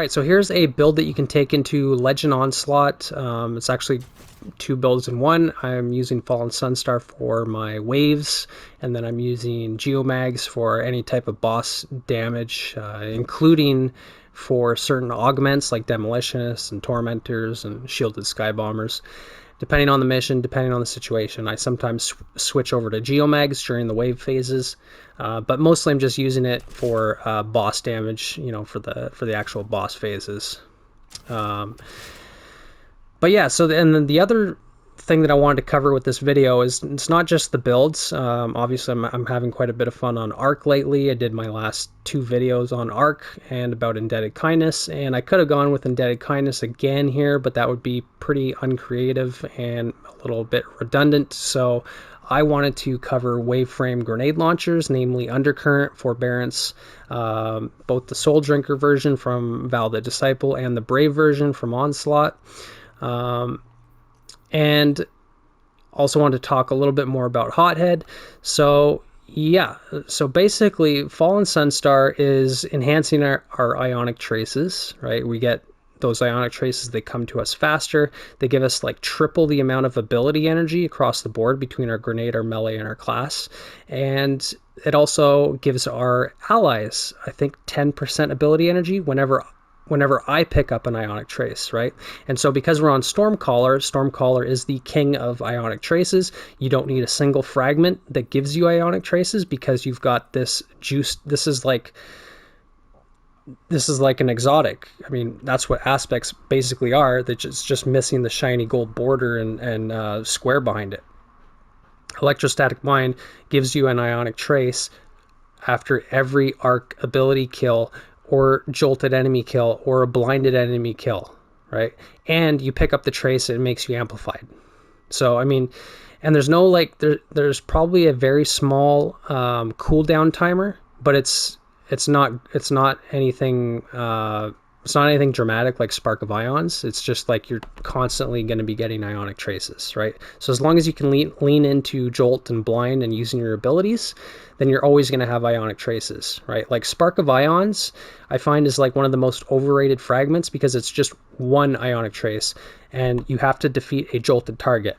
Alright, so here's a build that you can take into Legend Onslaught. It's actually two builds in one. I'm using Fallen Sunstar for my waves, and then I'm using Geomags for any type of boss damage, including for certain augments like Demolitionists and Tormentors and Shielded Skybombers. Depending on the mission, depending on the situation, I sometimes switch over to Geomags during the wave phases, but mostly I'm just using it for boss damage, you know, for the actual boss phases. But yeah, so and then the other thing that I wanted to cover with this video is it's not just the builds. Obviously, I'm having quite a bit of fun on Arc lately. I did my last 2 videos on Arc and about Indebted Kindness, and I could have gone with Indebted Kindness again here, but that would be pretty uncreative and a little bit redundant. So I wanted to cover Waveframe grenade launchers, namely Undercurrent, Forbearance, both the Soul Drinker version from Val the Disciple and the Brave version from Onslaught. And also wanted to talk a little bit more about Hothead. So yeah, so basically Fallen Sunstar is enhancing our ionic traces, right? We get those ionic traces, they come to us faster. They give us like triple the amount of ability energy across the board between our grenade, our melee, and our class. And it also gives our allies, I think, 10% ability energy whenever I pick up an ionic trace, right? And so because we're on Stormcaller is the king of ionic traces. You don't need a single fragment that gives you ionic traces because you've got this juice. This is like an exotic. I mean, that's what aspects basically are. That it's just missing the shiny gold border and square behind it. Electrostatic Mind gives you an ionic trace after every arc ability kill, or jolted enemy kill, or a blinded enemy kill, right? And you pick up the trace, it makes you amplified. So, I mean, and there's no like, there's probably a very small cooldown timer, but it's not anything, it's not anything dramatic like Spark of Ions. It's just like you're constantly going to be getting ionic traces, right? So as long as you can lean into Jolt and Blind and using your abilities, then you're always going to have ionic traces, right? Like Spark of Ions, I find is like one of the most overrated fragments because it's just one ionic trace and you have to defeat a jolted target.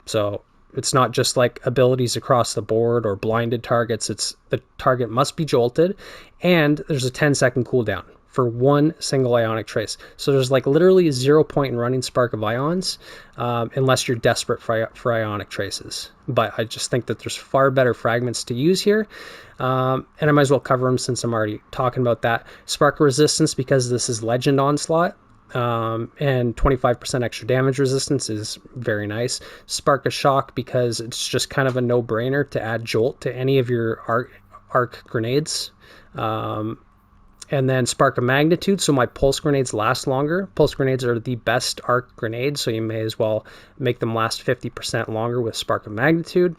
So it's not just like abilities across the board or blinded targets. It's the target must be jolted and there's a 10-second cooldown for one single ionic trace. So there's like literally 0 point in running Spark of Ions unless you're desperate for ionic traces. But I just think that there's far better fragments to use here. And I might as well cover them since I'm already talking about that. Spark of Resistance, because this is Legend Onslaught. And 25% extra damage resistance is very nice. Spark of Shock, because it's just kind of a no-brainer to add Jolt to any of your arc grenades. And then Spark of Magnitude, so my pulse grenades last longer. Pulse grenades are the best arc grenades, so you may as well make them last 50% longer with Spark of Magnitude.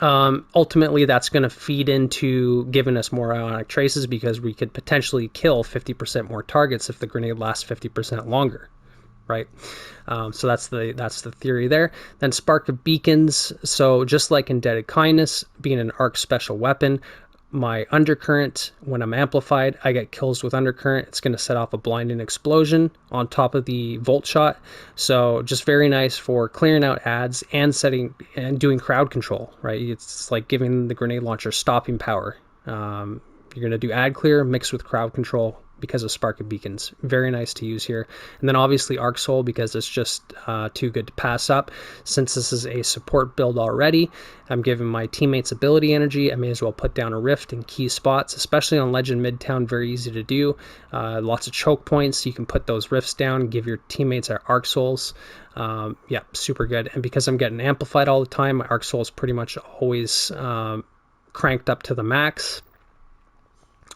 Ultimately, that's going to feed into giving us more ionic traces because we could potentially kill 50% more targets if the grenade lasts 50% longer, right? So that's the theory there. Then Spark of Beacons, so just like Indebted Kindness, being an arc special weapon, my Undercurrent, when I'm amplified, I get kills with Undercurrent. It's going to set off a blinding explosion on top of the Volt Shot. So just very nice for clearing out ads and doing crowd control, right? It's like giving the grenade launcher stopping power. You're going to do ad clear mixed with crowd control because of Spark of Beacons. Very nice to use here. And then obviously Arc Soul, because it's just too good to pass up. Since this is a support build already, I'm giving my teammates ability energy. I may as well put down a Rift in key spots, especially on Legend Midtown, very easy to do. Lots of choke points. You can put those Rifts down, give your teammates our Arc Souls. Yeah, super good. And because I'm getting amplified all the time, my Arc Soul is pretty much always cranked up to the max.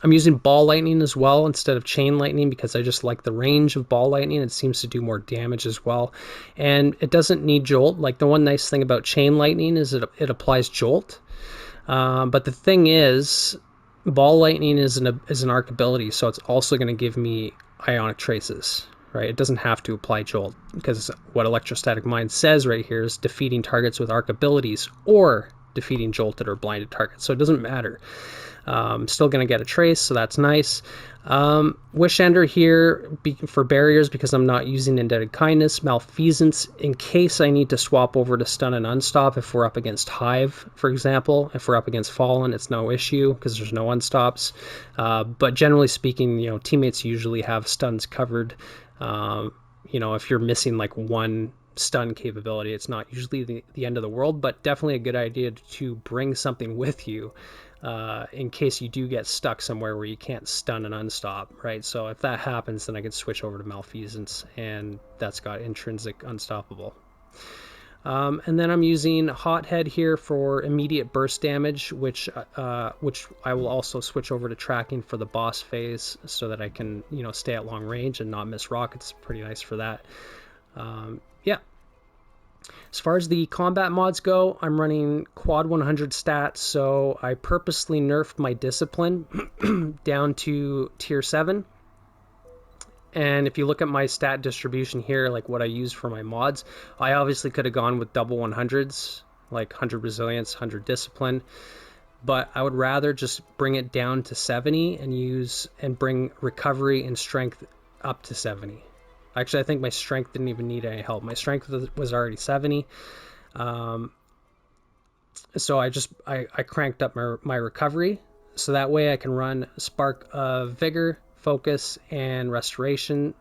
I'm using Ball Lightning as well instead of Chain Lightning because I just like the range of Ball Lightning. It seems to do more damage as well. And it doesn't need Jolt. Like the one nice thing about Chain Lightning is it applies Jolt. But the thing is, Ball Lightning is an arc ability, so it's also going to give me Ionic Traces. Right? It doesn't have to apply Jolt because what Electrostatic Mind says right here is defeating targets with arc abilities or defeating jolted or blinded targets. So it doesn't matter. Still going to get a trace, so that's nice. Wish Ender here for barriers because I'm not using Indebted Kindness. Malfeasance in case I need to swap over to stun and unstop if we're up against Hive, for example. If we're up against Fallen, it's no issue because there's no unstops. But generally speaking, teammates usually have stuns covered. If you're missing like one stun capability, it's not usually the end of the world, but definitely a good idea to bring something with you in case you do get stuck somewhere where you can't stun and unstop, right? So if that happens, then I could switch over to Malfeasance, and that's got intrinsic unstoppable. And then I'm using Hothead here for immediate burst damage, which I will also switch over to tracking for the boss phase so that I can stay at long range and not miss rockets. Pretty nice for that. Yeah. As far as the combat mods go, I'm running quad 100 stats, so I purposely nerfed my discipline down to tier 7. And if you look at my stat distribution here, like what I use for my mods, I obviously could have gone with double 100s, like 100 resilience, 100 discipline, but I would rather just bring it down to 70 and bring recovery and strength up to 70. Actually, I think my strength didn't even need any help. My strength was already 70. So I cranked up my recovery. So that way I can run Spark of Vigor, Focus, and Restoration.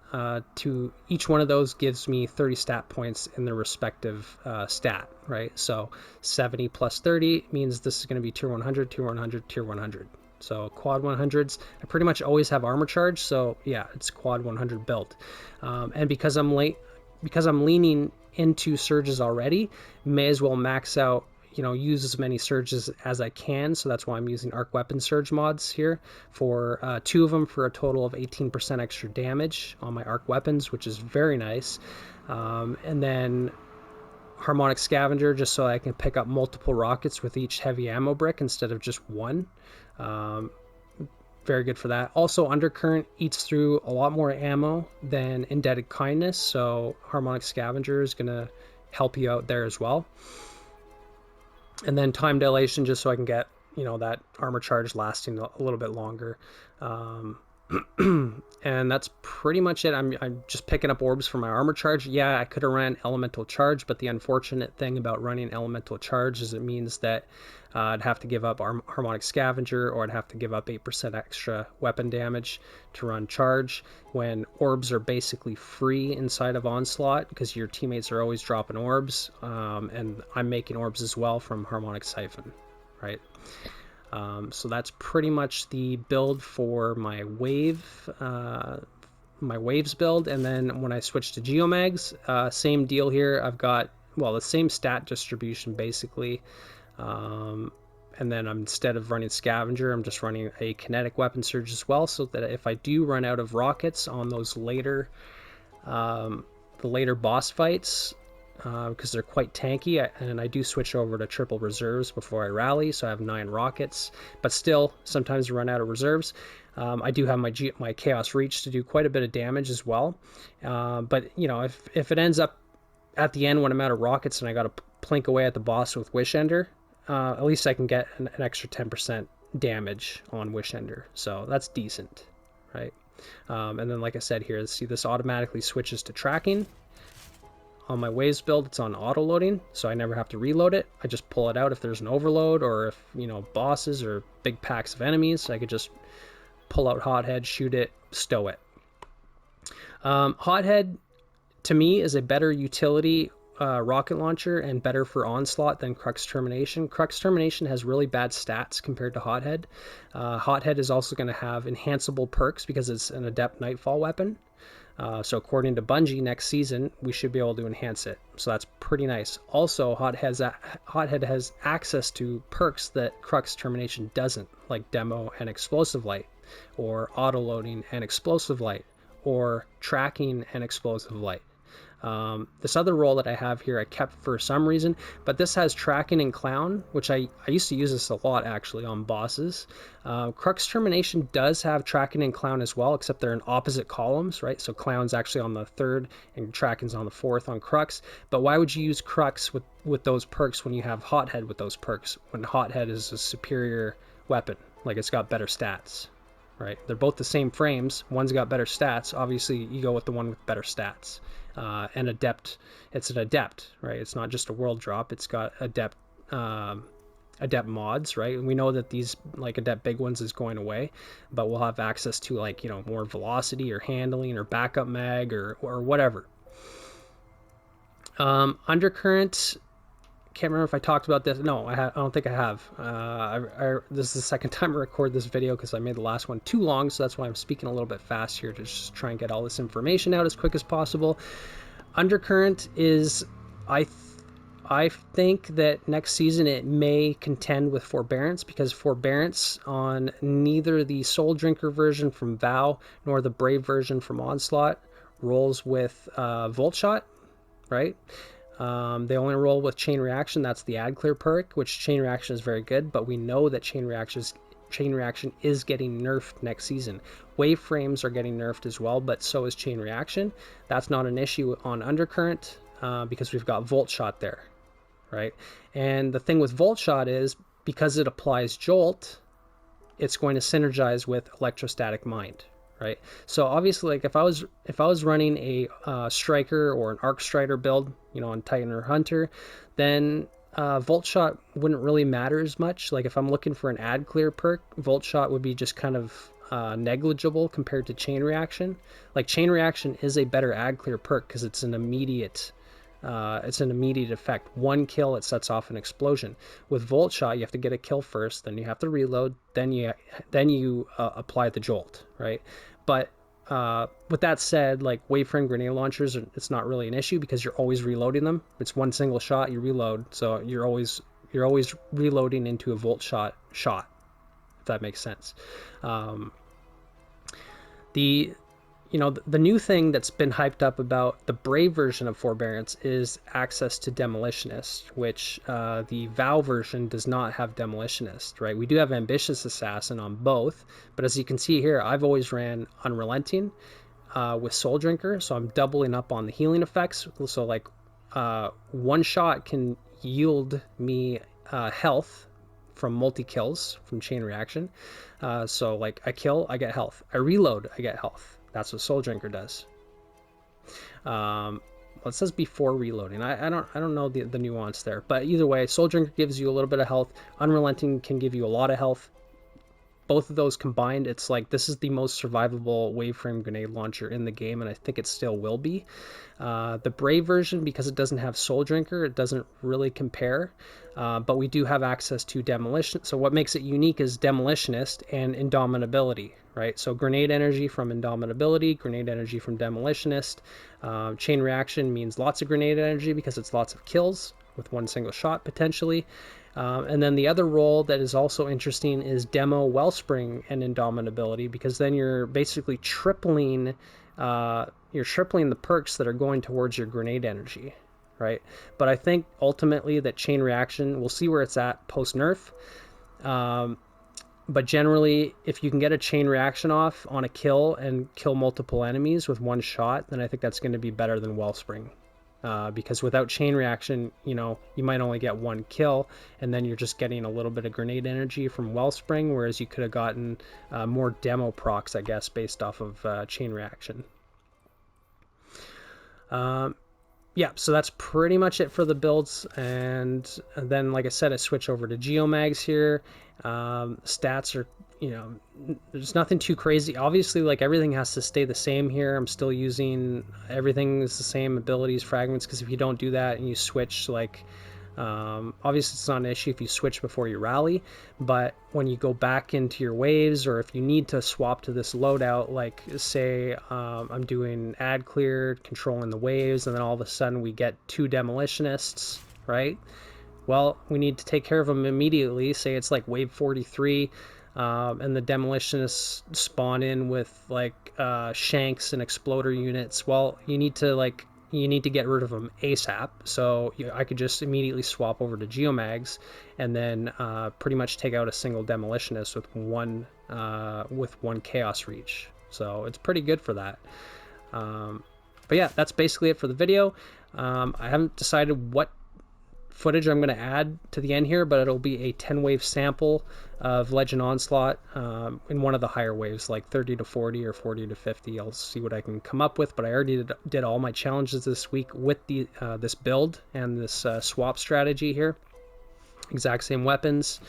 To each one of those gives me 30 stat points in their respective stat, right? So 70 plus 30 means this is going to be tier 100, tier 100, tier 100. So quad 100s, I pretty much always have armor charge. So yeah, it's quad 100 built. And because I'm leaning into surges already, may as well max out, use as many surges as I can. So that's why I'm using arc weapon surge mods here for 2 of them for a total of 18% extra damage on my arc weapons, which is very nice. And then harmonic scavenger just so I can pick up multiple rockets with each heavy ammo brick instead of just one. Very good for that. Also, Undercurrent eats through a lot more ammo than Indebted Kindness, so harmonic scavenger is going to help you out there as well. And then time dilation just so I can get that armor charge lasting a little bit longer. And that's pretty much it. I'm just picking up orbs for my armor charge. Yeah, I could have ran elemental charge, but the unfortunate thing about running elemental charge is it means that I'd have to give up harmonic scavenger, or I'd have to give up 8% extra weapon damage to run charge, when orbs are basically free inside of Onslaught because your teammates are always dropping orbs, and I'm making orbs as well from harmonic siphon, right? So that's pretty much the build for my waves build. And then when I switch to geomags, same deal here. I've got the same stat distribution basically, and then instead of running scavenger, I'm just running a kinetic weapon surge as well, so that if I do run out of rockets on those the later boss fights, because they're quite tanky, and I do switch over to triple reserves before I rally, so I have 9 rockets, but still sometimes I run out of reserves. I do have my Chaos Reach to do quite a bit of damage as well, but if it ends up at the end when I'm out of rockets and I got to plink away at the boss with Wish Ender, at least I can get an extra 10% damage on Wish Ender, so that's decent, right? And then like I said here, see, this automatically switches to tracking. On my waves build, it's on auto loading, so I never have to reload it. I just pull it out if there's an overload, or if bosses or big packs of enemies, I could just pull out Hothead, shoot it, stow it. Hothead to me is a better utility rocket launcher and better for Onslaught than Crux Termination. Crux Termination has really bad stats compared to Hothead. Hothead is also going to have enhanceable perks because it's an adept nightfall weapon. So according to Bungie, next season we should be able to enhance it, so that's pretty nice. Also, Hothead has access to perks that Crux Termination doesn't, like Demo and Explosive Light, or Auto Loading and Explosive Light, or Tracking and Explosive Light. This other role that I have here I kept for some reason, but this has tracking and clown, which I used to use this a lot actually on bosses. Crux Termination does have tracking and clown as well, except they're in opposite columns, right? So clown's actually on the third and tracking's on the fourth on Crux. But why would you use Crux with those perks when you have Hothead with those perks, when Hothead is a superior weapon? Like, it's got better stats, right? They're both the same frames. One's got better stats. Obviously, you go with the one with better stats. And adept, it's an adept, right? It's not just a world drop. It's got adept mods, right? And we know that these like adept big ones is going away, but we'll have access to like, you know, more velocity or handling or backup mag or whatever. Undercurrent. Can't remember if I talked about this. No, I don't think I have. This is the second time I record this video because I made the last one too long, so that's why I'm speaking a little bit fast here to just try and get all this information out as quick as possible. Undercurrent is, I think that next season it may contend with Forbearance, because Forbearance on neither the Soul Drinker version from Vow nor the Brave version from Onslaught rolls with Volt Shot, right? They only roll with Chain Reaction. That's the Ad Clear perk, which Chain Reaction is very good, but we know that Chain Reaction is getting nerfed next season. Wave frames are getting nerfed as well, but so is Chain Reaction. That's not an issue on Undercurrent because we've got Volt Shot there, right? And the thing with Volt Shot is because it applies Jolt, it's going to synergize with Electrostatic Mind, right? So obviously, like if I was running a striker or an arc strider build, you know, on Titan or Hunter, then Volt Shot wouldn't really matter as much. Like if I'm looking for an ad clear perk, Volt Shot would be just kind of negligible compared to Chain Reaction. Like Chain Reaction is a better ad clear perk because it's an immediate effect. One kill, it sets off an explosion. With Volt Shot, you have to get a kill first, then you have to reload, then you apply the Jolt, right? But with that said, like waveframe grenade launchers, it's not really an issue because you're always reloading them. It's one single shot, you reload, so you're always reloading into a Volt Shot, if that makes sense. The new thing that's been hyped up about the Brave version of Forbearance is access to Demolitionist, which the Vow version does not have Demolitionist, right? We do have Ambitious Assassin on both, but as you can see here, I've always ran Unrelenting with Soul Drinker, so I'm doubling up on the healing effects. So like one shot can yield me health from multi-kills from Chain Reaction. So like I kill, I get health. I reload, I get health. That's what Soul Drinker does. Well, it says before reloading. I don't know the nuance there, but either way, Soul Drinker gives you a little bit of health. Unrelenting can give you a lot of health. Both of those combined, it's like this is the most survivable waveframe grenade launcher in the game, and I think it still will be. The Brave version, because it doesn't have Soul Drinker, it doesn't really compare, but we do have access to Demolition. So what makes it unique is Demolitionist and Indomitability, right? So grenade energy from Indomitability, grenade energy from Demolitionist. Chain Reaction means lots of grenade energy because it's lots of kills with one single shot potentially. And then the other role that is also interesting is Demo, Wellspring, and Indomitability, because then you're basically tripling the perks that are going towards your grenade energy, right? But I think ultimately that Chain Reaction, we'll see where it's at post-nerf. But generally, if you can get a Chain Reaction off on a kill and kill multiple enemies with one shot, then I think that's going to be better than Wellspring. Because without Chain Reaction, you might only get one kill, and then you're just getting a little bit of grenade energy from Wellspring, whereas you could have gotten more demo procs, I guess, based off of Chain Reaction. Yeah, so that's pretty much it for the builds, and then, like I said, I switch over to Geomags here. Stats are, there's nothing too crazy. Obviously, like, everything has to stay the same here. I'm still using everything is the same abilities, fragments, because if you don't do that and you switch, like, obviously it's not an issue if you switch before you rally, but when you go back into your waves, or if you need to swap to this loadout, like say I'm doing ad clear, controlling the waves, and then all of a sudden we get two Demolitionists, right? Well, we need to take care of them immediately. Say it's like wave 43, and the Demolitionists spawn in with like shanks and exploder units. Well, you need to you need to get rid of them ASAP. So I could just immediately swap over to Geomags and then pretty much take out a single Demolitionist with one Chaos Reach. So it's pretty good for that. But yeah, that's basically it for the video. I haven't decided what footage I'm going to add to the end here, but it'll be a 10-wave sample of Legend Onslaught in one of the higher waves, like 30 to 40 or 40 to 50. I'll see what I can come up with, but I already did all my challenges this week with the this build and this swap strategy here. Exact same weapons.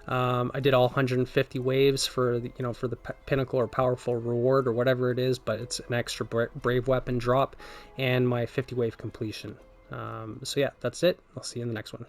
I did all 150 waves for the, for the pinnacle or powerful reward or whatever it is, but it's an extra brave weapon drop and my 50 wave completion. So yeah, that's it. I'll see you in the next one.